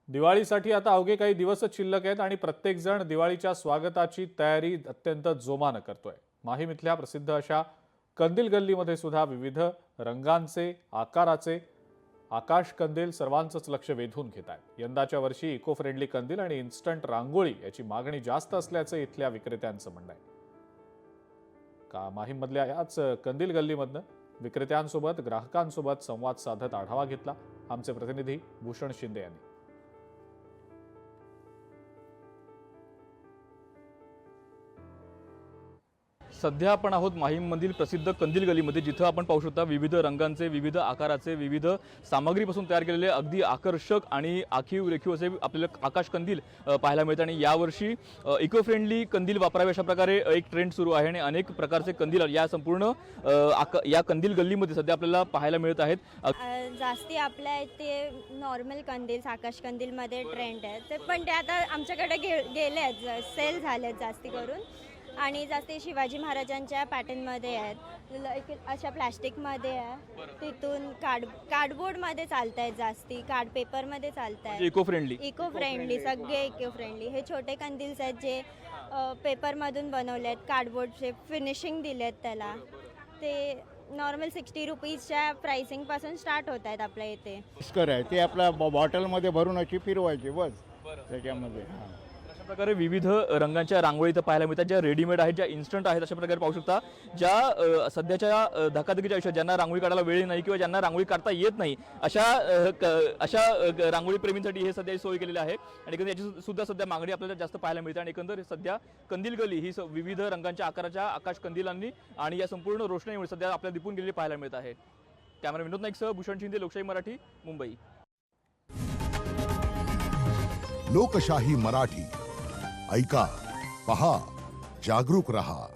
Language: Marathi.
दिवाळीसाठी आता अवघे काही दिवसच शिल्लक आहेत आणि प्रत्येक जण दिवाळीच्या स्वागताची तयारी अत्यंत जोमानं करतोय। माहीम इथल्या प्रसिद्ध अशा कंदील गल्लीमध्ये सुद्धा विविध रंगांचे आकाराचे आकाश कंदील सर्वांचंच लक्ष वेधून घेत आहेत। यंदाच्या वर्षी इको फ्रेंडली कंदील आणि इन्स्टंट रांगोळी याची मागणी जास्त असल्याचं इथल्या विक्रेत्यांचं म्हणणं आहे। माहीम मधल्या याच कंदील गल्लीमधनं विक्रेत्यांसोबत ग्राहकांसोबत संवाद साधत आढावा घेतला आमचे प्रतिनिधी भूषण शिंदे यांनी। सध्या आपण आहोत माहीममधील प्रसिद्ध कंदील गलीमध्ये, जिथं आपण पाहू शकता विविध रंगांचे, विविध आकाराचे, विविध सामग्रीपासून तयार केलेले अगदी आकर्षक आणि आखीव रेखीव असे आपल्याला आकाश कंदील पाहायला मिळतात। आणि यावर्षी इको फ्रेंडली कंदील वापरावे अशा प्रकारे एक ट्रेंड सुरू आहे आणि अनेक प्रकारचे कंदील या संपूर्ण या कंदील गल्लीमध्ये सध्या आपल्याला पाहायला मिळत आहेत। जास्ती आपल्या इथे नॉर्मल कंदील आकाश कंदीलमध्ये ट्रेंड आहे ते, पण ते आता आमच्याकडे गेले आहेत, सेल झाले आहेत जास्ती करून। आणि जास्ती शिवाजी महाराजांच्या पॅटर्नमध्ये आहेत, अशा प्लॅस्टिकमध्ये आहे, तिथून कार्डबोर्डमध्ये चालत आहेत, जास्ती कार्ड पेपरमध्ये चालत आहेत। इको फ्रेंडली सगळे इको फ्रेंडली। हे छोटे कंदील्स आहेत जे पेपरमधून बनवले आहेत, कार्डबोर्डचे फिनिशिंग दिले आहेत त्याला। ते नॉर्मल 60 रुपीजच्या प्राइसिंगपासून स्टार्ट होत आहेत आपल्या इथे। आहे ते आपल्या बॉटलमध्ये भरून अशी फिरवायची बस त्याच्यामध्ये। अशा प्रकारे विविध रंगांच्या रांगोळी इथं पाहायला मिळतात, ज्या रेडीमेड आहेत, ज्या इन्स्टंट आहेत। अशा प्रकारे पाहू शकता ज्या सध्याच्या धकाधकीच्या आयुष्यात ज्यांना रांगोळी काढायला वेळ नाही किंवा ज्यांना रांगोळी काढता येत नाही अशा रांगोळी प्रेमींसाठी हे सध्या सोय केलेली आहे। आणि याची सुद्धा सध्या मागणी आपल्याला जास्त पाहायला मिळते। आणि एकंदर सध्या कंदील गली ही विविध रंगांच्या आकाराच्या आकाश कंदिलांनी आणि या संपूर्ण रोषणाईमुळे सध्या आपल्याला दिपून गेलेली पाहायला मिळत आहे। कॅमेरा विनोद नाईकसह भूषण शिंदे, लोकशाही मराठी, मुंबई। लोकशाही मराठी ऐका, पहा, जागरूक रहा।